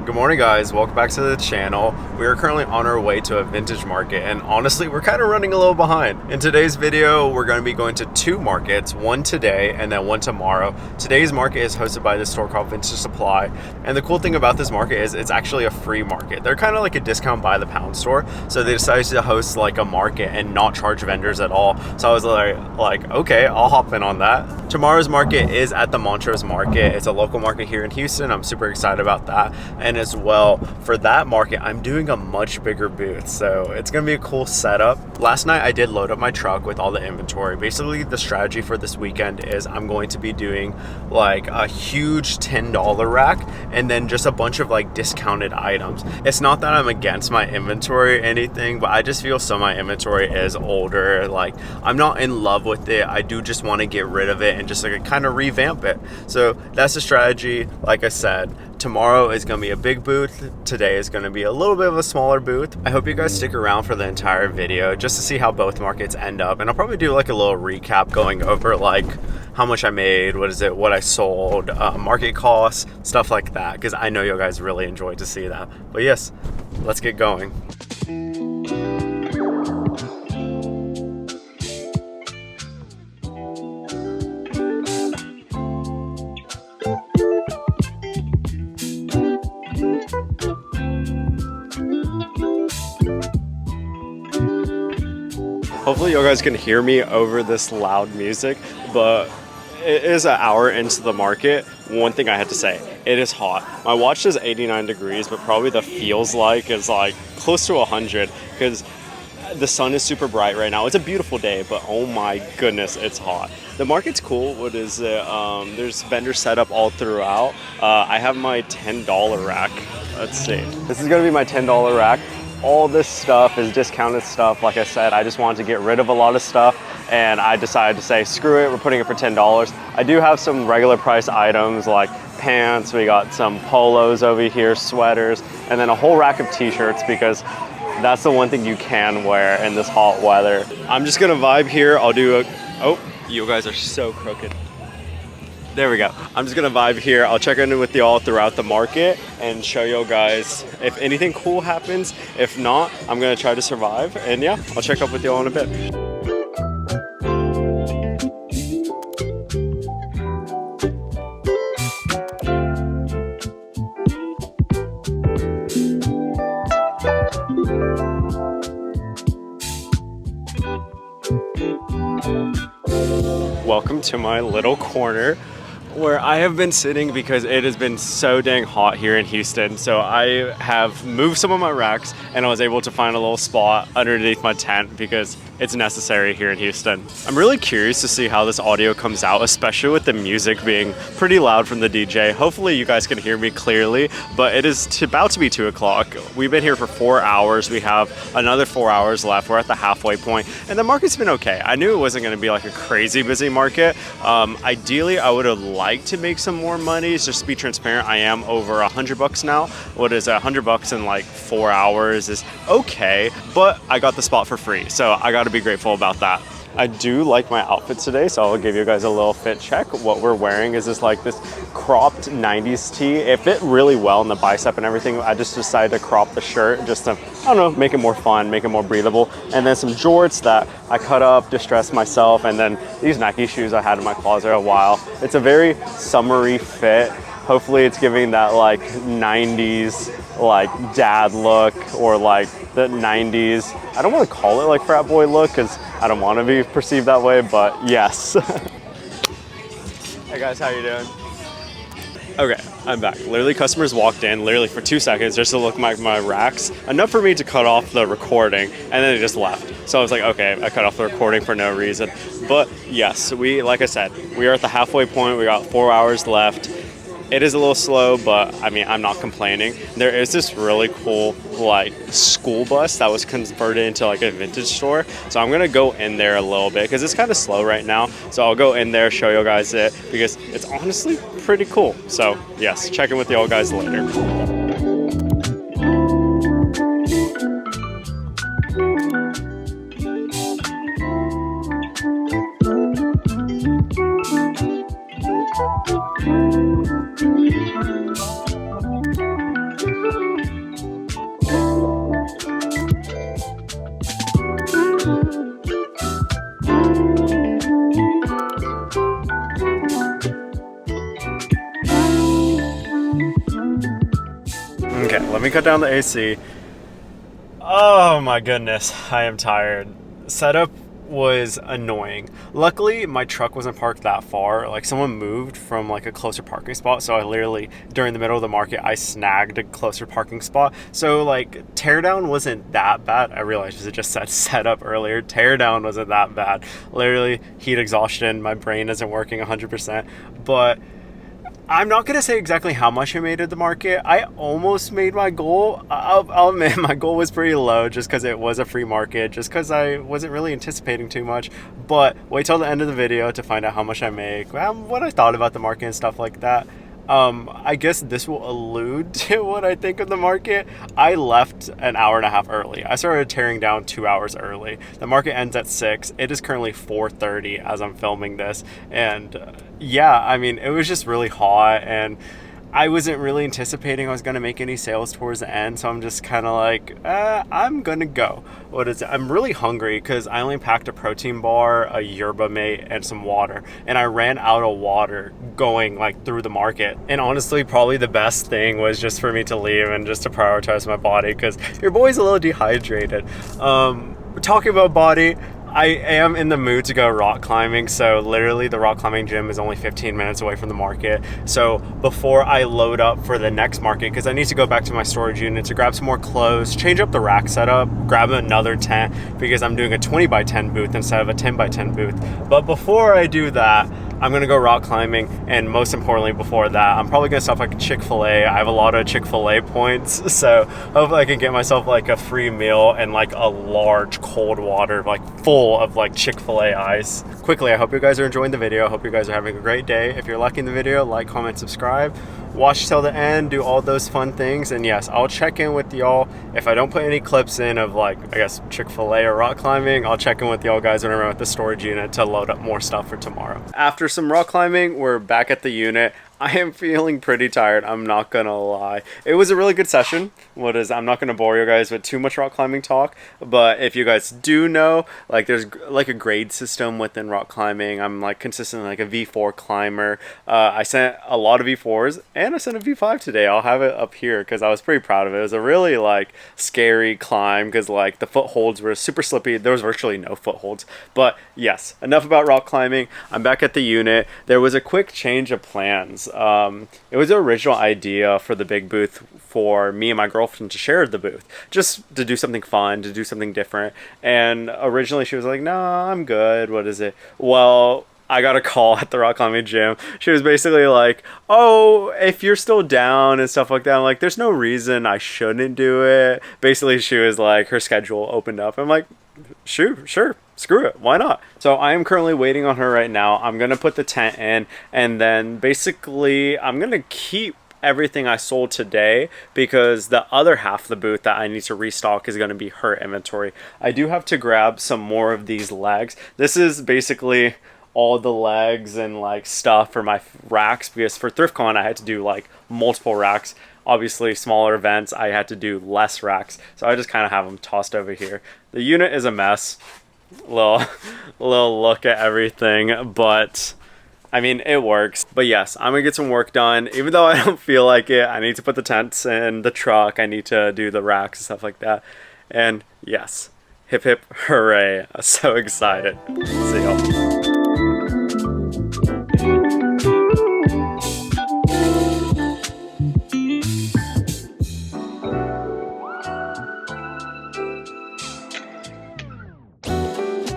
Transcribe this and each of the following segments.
Good morning, guys. Welcome back to the channel. We are currently on our way to a vintage market, and honestly we're kind of running a little behind. In today's video we're going to be going to two markets, one today and then one tomorrow. Today's market is hosted by this store called VNTG Supply, and the cool thing about this market is it's actually a free market. They're kind of like a discount by the pound store, so they decided to host like a market and not charge vendors at all. So I was like okay, I'll hop in on that. Tomorrow's market is at the Montrose Market. It's a local market here in Houston. I'm super excited about that. And as well, for that market I'm doing a much bigger booth, so it's gonna be a cool setup. Last night I did load up my truck with all the inventory. Basically the strategy for this weekend is I'm going to be doing like a huge $10 rack and then just a bunch of like discounted items. It's not that I'm against my inventory or anything, but I just feel some of my inventory is older. Like I'm not in love with it. I do just want to get rid of it and just like kind of revamp it. So that's the strategy. Like I said, tomorrow is going to be a big booth. Today is going to be a little bit of a smaller booth. I hope you guys stick around for the entire video just to see how both markets end up. And I'll probably do like a little recap going over like how much I made, what I sold, market costs, stuff like that, because I know you guys really enjoy to see that. But yes, let's get going. Hopefully you guys can hear me over this loud music, but it is an hour into the market. One thing I had to say, it is hot. My watch says 89 degrees, but probably the feels like is like close to 100 because the sun is super bright right now. It's a beautiful day, but oh my goodness, it's hot. The market's cool. What is it? There's vendors set up all throughout. I have my $10 rack. Let's see. This is gonna be my $10 rack. All this stuff is discounted stuff. Like I said, I just wanted to get rid of a lot of stuff and I decided to say, screw it, we're putting it for $10. I do have some regular price items like pants, we got some polos over here, sweaters, and then a whole rack of t-shirts because that's the one thing you can wear in this hot weather. I'm just gonna vibe here. I'll do a, oh, you guys are so crooked. There we go. I'm just gonna vibe here. I'll check in with y'all throughout the market and show you guys if anything cool happens. If not, I'm gonna try to survive. And yeah, I'll check up with y'all in a bit. Welcome to my little corner where I have been sitting because it has been so dang hot here in Houston. So I have moved some of my racks and I was able to find a little spot underneath my tent because it's necessary here in Houston. I'm really curious to see how this audio comes out, especially with the music being pretty loud from the DJ. Hopefully you guys can hear me clearly, but it is about to be 2 o'clock. We've been here for 4 hours. We have another 4 hours left. We're at the halfway point and the market's been okay. I knew it wasn't gonna be like a crazy busy market. Ideally, I would have liked to make some more money. Just to be transparent, I am over $100 now. What is $100 in like 4 hours is okay, but I got the spot for free. So I got to be grateful about that. I do like my outfit today, so I'll give you guys a little fit check. What we're wearing is this like this cropped 90s tee. It fit really well in the bicep and everything. I just decided to crop the shirt just to, I don't know, make it more fun, make it more breathable. And then some jorts that I cut up, distressed myself, and then these Nike shoes I had in my closet a while. It's a very summery fit. Hopefully it's giving that like 90s like dad look or like the 90s. I don't want to call it like frat boy look because I don't want to be perceived that way, but yes. Hey guys, how you doing? Okay, I'm back. Literally customers walked in literally for 2 seconds just to look at my racks, enough for me to cut off the recording, and then they just left. So I was like, okay, I cut off the recording for no reason. But yes, like I said, we are at the halfway point. We got 4 hours left. It is a little slow, but I mean, I'm not complaining. There is this really cool like school bus that was converted into like a vintage store. So I'm gonna go in there a little bit because it's kind of slow right now. So I'll go in there, show you guys it because it's honestly pretty cool. So yes, check in with y'all guys later. Okay, let me cut down the AC. Oh my goodness, I am tired. Setup was annoying. Luckily, my truck wasn't parked that far. Like, someone moved from like a closer parking spot, so I literally, during the middle of the market, I snagged a closer parking spot. So like, teardown wasn't that bad. I realized it just said setup earlier. Teardown wasn't that bad. Literally, heat exhaustion. My brain isn't working 100%, but I'm not going to say exactly how much I made at the market. I almost made my goal. I'll admit my goal was pretty low just because it was a free market, just because I wasn't really anticipating too much. But wait till the end of the video to find out how much I make, what I thought about the market and stuff like that. I guess this will allude to what I think of the market. I left an hour and a half early. I started tearing down 2 hours early. The market ends at 6. It is currently 4:30 as I'm filming this. And yeah, I mean, it was just really hot, and I wasn't really anticipating I was going to make any sales towards the end, so I'm just kind of like, I'm going to go. What is it? I'm really hungry because I only packed a protein bar, a yerba mate, and some water, and I ran out of water going like through the market. And honestly, probably the best thing was just for me to leave and just to prioritize my body, because your boy's a little dehydrated. Talking about body, I am in the mood to go rock climbing, so literally the rock climbing gym is only 15 minutes away from the market. So before I load up for the next market, because I need to go back to my storage unit to grab some more clothes, change up the rack setup, grab another tent, because I'm doing a 20 by 10 booth instead of a 10 by 10 booth. But before I do that, I'm gonna go rock climbing, and most importantly before that, I'm probably gonna stop at Chick-fil-A. I have a lot of Chick-fil-A points, so hopefully I can get myself like a free meal and like a large cold water, like full of like Chick-fil-A ice. Quickly, I hope you guys are enjoying the video. I hope you guys are having a great day. If you're liking the video, like, comment, subscribe. Watch till the end, do all those fun things, and yes, I'll check in with y'all. If I don't put any clips in of like, I guess, Chick-fil-A or rock climbing, I'll check in with y'all guys when I'm at the storage unit to load up more stuff for tomorrow. After some rock climbing, we're back at the unit. I am feeling pretty tired, I'm not gonna lie. It was a really good session. I'm not gonna bore you guys with too much rock climbing talk, but if you guys do know, like, there's like a grade system within rock climbing. I'm like consistently like a V4 climber. I sent a lot of V4s, and I sent a V5 today. I'll have it up here because I was pretty proud of it. It was a really like scary climb because like the footholds were super slippy. There was virtually no footholds. But yes, enough about rock climbing. I'm back at the unit. There was a quick change of plans. It was the original idea for the big booth for me and my girlfriend to share the booth, just to do something fun, to do something different. And originally she was like, no, I'm good. What is it? Well, I got a call at the rock climbing gym. She was basically like, oh, if you're still down and stuff like that. I'm like, there's no reason I shouldn't do it. Basically, she was like, her schedule opened up. I'm like, sure, screw it, why not? So I am currently waiting on her right now. I'm gonna put the tent in, and then basically I'm gonna keep everything I sold today, because the other half of the booth that I need to restock is going to be her inventory. I do have to grab some more of these legs. This is basically all the legs and like stuff for my racks, because for ThriftCon I had to do like multiple racks. Obviously smaller events I had to do less racks, so I just kind of have them tossed over here. The unit is a mess. Little look at everything, but I mean, it works. But yes, I'm gonna get some work done. Even though I don't feel like it, I need to put the tents in the truck. I need to do the racks and stuff like that. And yes, hip hip hooray. I'm so excited. See y'all.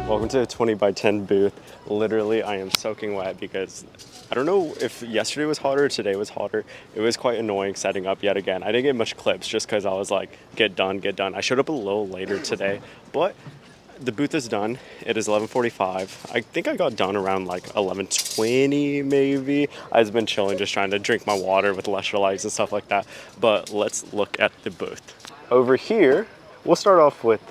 Welcome to a 20 by 10 booth. Literally, I am soaking wet because I don't know if yesterday was hotter or today was hotter. It was quite annoying setting up yet again. I didn't get much clips just because I was like, get done. I showed up a little later today, but the booth is done. It is 11:45. I think I got done around like 11:20 maybe. I've been chilling, just trying to drink my water with electrolytes and stuff like that. But let's look at the booth. Over here, we'll start off with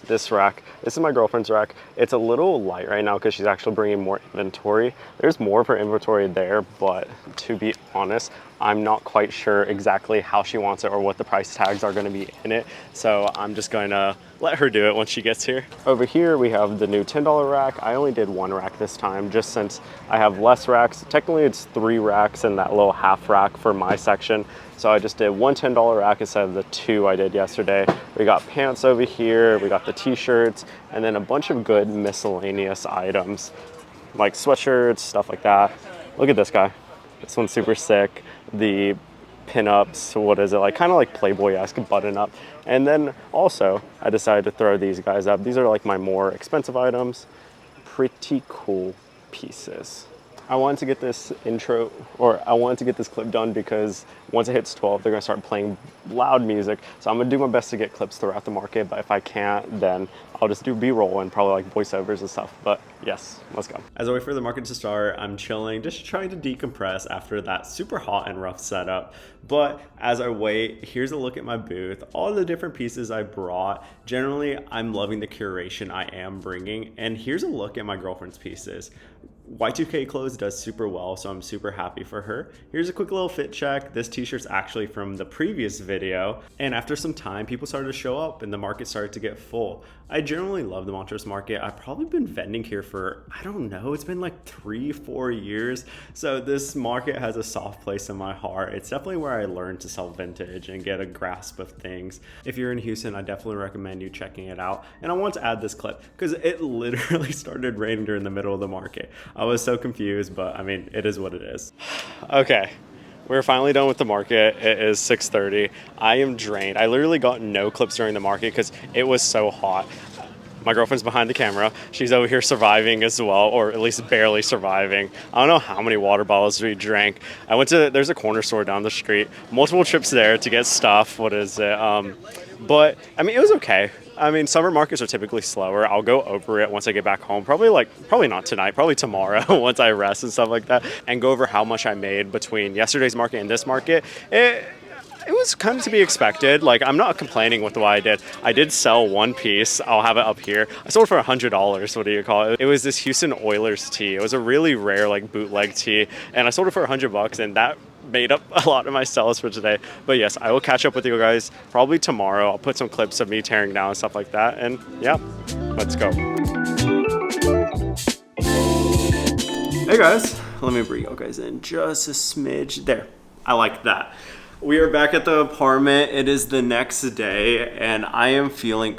this rack. This is my girlfriend's rack. It's a little light right now because she's actually bringing more inventory. There's more of her inventory there, but to be honest, I'm not quite sure exactly how she wants it or what the price tags are going to be in it. So I'm just going to let her do it once she gets here. Over here we have the new $10 rack. I only did one rack this time just since I have less racks. Technically it's 3 racks in that little half rack for my section. So I just did one $10 rack instead of the 2 I did yesterday. We got pants over here, we got the t-shirts, and then a bunch of good miscellaneous items like sweatshirts, stuff like that. Look at this guy. This one's super sick. The pinups, what is it, like kind of like Playboy-esque button up. And then also I decided to throw these guys up. These are like my more expensive items. Pretty cool pieces. I wanted to get this intro, or I wanted to get this clip done because once it hits 12, they're gonna start playing loud music. So I'm gonna do my best to get clips throughout the market, but if I can't, then I'll just do B-roll and probably like voiceovers and stuff. But yes, let's go. As I wait for the market to start, I'm chilling, just trying to decompress after that super hot and rough setup. But as I wait, here's a look at my booth, all the different pieces I brought. Generally, I'm loving the curation I am bringing. And here's a look at my girlfriend's pieces. Y2K clothes does super well, so I'm super happy for her. Here's a quick little fit check. This t-shirt's actually from the previous video. And after some time, people started to show up and the market started to get full. I generally love the Montrose Market. I've probably been vending here for, I don't know, it's been like 3-4 years. So this market has a soft place in my heart. It's definitely where I learned to sell vintage and get a grasp of things. If you're in Houston, I definitely recommend you checking it out. And I want to add this clip because it literally started raining during the middle of the market. I was so confused, but I mean, it is what it is. Okay. We're finally done with the market. It is 6:30. I am drained. I literally got no clips during the market because it was so hot. My girlfriend's behind the camera. She's over here surviving as well, or at least barely surviving. I don't know how many water bottles we drank. There's a corner store down the street. Multiple trips there to get stuff. What is it? But I mean, it was okay. I mean, summer markets are typically slower. I'll go over it once I get back home. Probably not tonight, probably tomorrow once I rest and stuff like that, and go over how much I made between yesterday's market and this market. It was kind of to be expected. Like, I'm not complaining with what I did. I did sell one piece. I'll have it up here. I sold for $100. What do you call it? It was this Houston Oilers tee. It was a really rare like bootleg tee, and I sold it for $100, and that made up a lot of my sales for today. But yes, I will catch up with you guys probably tomorrow. I'll put some clips of me tearing down and stuff like that. And yeah, let's go. Hey guys, let me bring you guys in just a smidge. There, I like that. We are back at the apartment. It is the next day and I am feeling,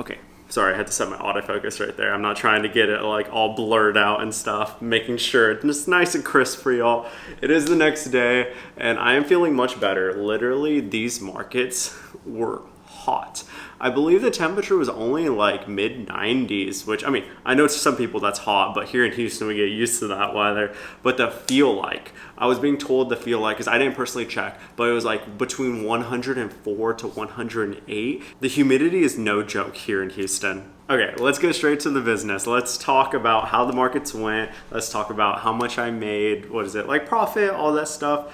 okay, sorry, I had to set my autofocus right there. I'm not trying to get it like all blurred out and stuff, making sure it's nice and crisp for y'all. It is the next day and I am feeling much better. Literally, these markets were hot. I believe the temperature was only like mid 90s, which I mean, I know to some people that's hot, but here in Houston we get used to that weather. But the feel like, I was being told the feel like, because I didn't personally check, but it was like between 104 to 108. The humidity is no joke here in Houston. Okay, let's get straight to the business. Let's talk about how the markets went. Let's talk about how much I made. What is it, like profit, all that stuff.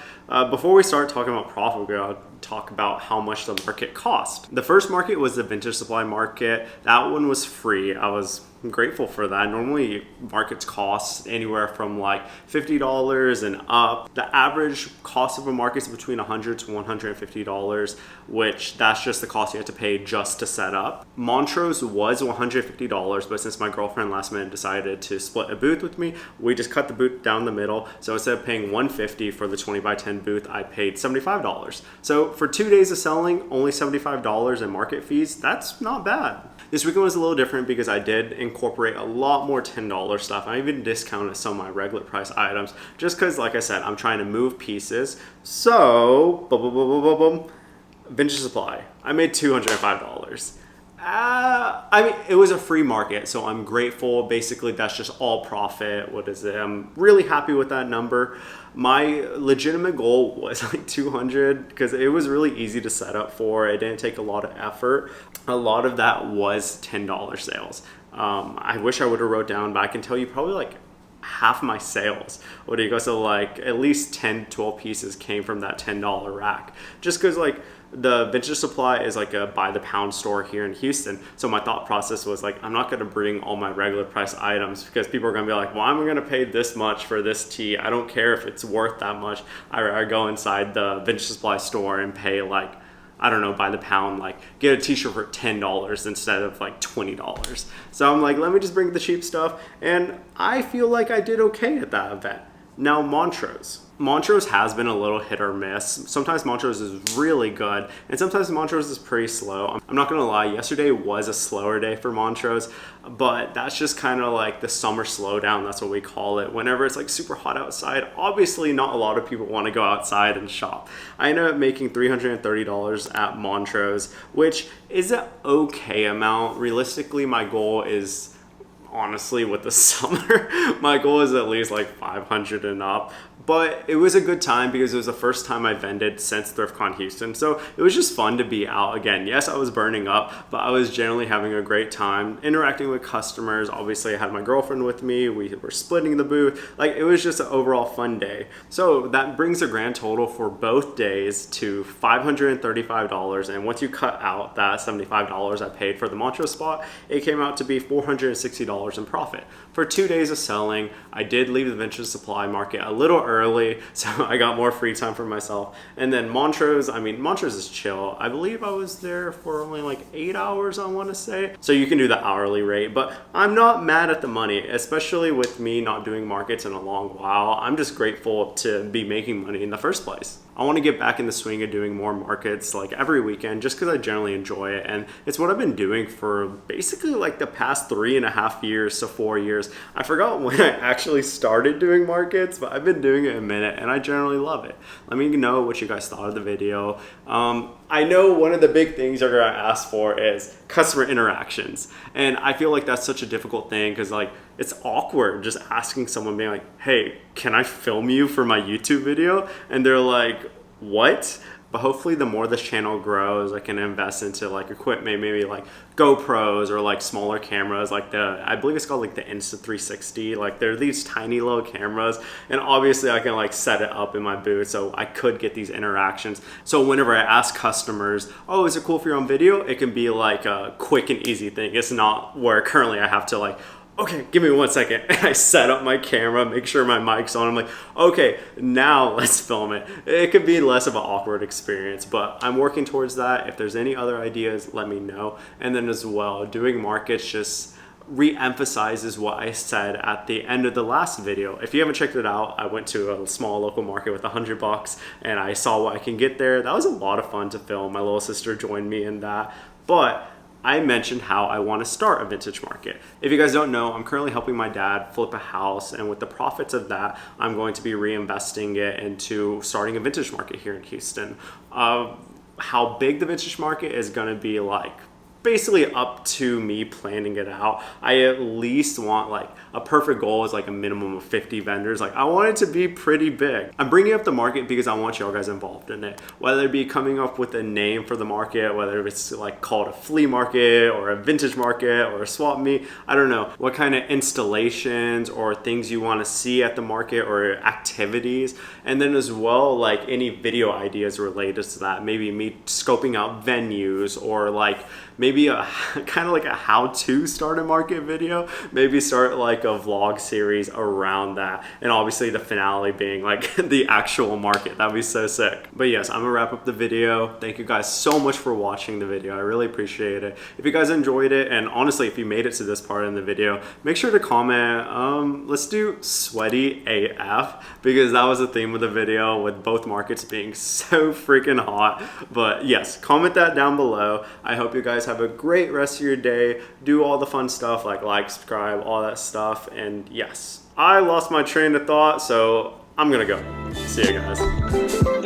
Before we start talking about profit, we're gonna talk about how much the market cost. The first market was the Vintage Supply market. That one was free. I was grateful for that. Normally markets cost anywhere from like $50 and up. The average cost of a market is between $100 to $150, which that's just the cost you have to pay just to set up. Montrose was $150, but since my girlfriend last minute decided to split a booth with me, we just cut the booth down the middle. So instead of paying $150 for the 20x10 booth, I paid $75. So for 2 days of selling, only $75 in market fees, that's not bad. This weekend was a little different because I did incorporate a lot more $10 stuff. I even discounted some of my regular price items just because, like I said, I'm trying to move pieces. So, Vintage Supply, I made $205. I mean, it was a free market, so I'm grateful. Basically, that's just all profit. What is it? I'm really happy with that number. My legitimate goal was like 200 because it was really easy to set up for. It didn't take a lot of effort. A lot of that was $10 sales. I wish I would have wrote down, but I can tell you probably like half my sales. What do you go? So like at least 10, 12 pieces came from that $10 rack. Just because like the Vintage Supply is like a by the pound store here in Houston. So my thought process was like, I'm not gonna bring all my regular price items because people are gonna be like, well, I'm gonna pay this much for this tee. I don't care if it's worth that much. I go inside the Vintage Supply store and pay like, I don't know, by the pound, like get a t-shirt for $10 instead of like $20. So I'm like, let me just bring the cheap stuff. And I feel like I did okay at that event. Now Montrose has been a little hit or miss. Sometimes Montrose is really good and sometimes Montrose is pretty slow. I'm not gonna lie, yesterday was a slower day for Montrose, but that's just kind of like the summer slowdown, that's what we call it. Whenever it's like super hot outside, obviously not a lot of people want to go outside and shop. I ended up making $330 at Montrose, which is an okay amount. Realistically, my goal is, honestly, with the summer, my goal is at least like 500 and up. But it was a good time because it was the first time I vended since ThriftCon Houston. So it was just fun to be out again. Yes, I was burning up, but I was generally having a great time interacting with customers. Obviously, I had my girlfriend with me. We were splitting the booth. Like, it was just an overall fun day. So that brings a grand total for both days to $535. And once you cut out that $75 I paid for the Montrose spot, it came out to be $460 in profit. For 2 days of selling, I did leave the Vintage Supply market a little early, so I got more free time for myself. And then Montrose, I mean, Montrose is chill. I believe I was there for only like 8 hours, I want to say. So you can do the hourly rate, but I'm not mad at the money, especially with me not doing markets in a long while. I'm just grateful to be making money in the first place. I want to get back in the swing of doing more markets like every weekend just because I generally enjoy it. And it's what I've been doing for basically like the past 3.5 years to 4 years. I forgot when I actually started doing markets, but I've been doing it a minute and I generally love it. Let me know what you guys thought of the video. I know one of the big things you're gonna ask for is customer interactions. And I feel like that's such a difficult thing because like it's awkward just asking someone, being like, hey, can I film you for my YouTube video? And they're like, what? But hopefully the more this channel grows, I can invest into like equipment, maybe like GoPros or like smaller cameras, like I believe it's called like the Insta360. Like they're these tiny little cameras, and obviously I can like set it up in my booth so I could get these interactions. So whenever I ask customers, oh, is it cool for your own video? It can be like a quick and easy thing. It's not where currently I have to like, okay, give me 1 second. And I set up my camera, make sure my mic's on. I'm like, okay, now let's film it. It could be less of an awkward experience, but I'm working towards that. If there's any other ideas, let me know. And then as well, doing markets just re-emphasizes what I said at the end of the last video. If you haven't checked it out, I went to a small local market with $100 and I saw what I can get there. That was a lot of fun to film. My little sister joined me in that. But I mentioned how I want to start a vintage market. If you guys don't know, I'm currently helping my dad flip a house, and with the profits of that, I'm going to be reinvesting it into starting a vintage market here in Houston. How big the vintage market is going to be like basically up to me planning it out. I at least want like a perfect goal is like a minimum of 50 vendors. Like I want it to be pretty big. I'm bringing up the market because I want y'all guys involved in it. Whether it be coming up with a name for the market, whether it's like called a flea market or a vintage market or a swap meet, I don't know. What kind of installations or things you want to see at the market or activities. And then as well, like any video ideas related to that. Maybe me scoping out venues or like maybe a kind of like a how-to start a market video. Maybe start like a vlog series around that, and obviously the finale being like the actual market. That'd be so sick. But yes, I'm gonna wrap up the video. Thank you guys so much for watching the video. I really appreciate it. If you guys enjoyed it, and honestly if you made it to this part in the video, make sure to comment let's do sweaty AF, because that was the theme of the video with both markets being so freaking hot. But yes, comment that down below. I hope you guys have a great rest of your day. Do all the fun stuff like, subscribe, all that stuff. And yes, I lost my train of thought, so I'm gonna go. See you guys.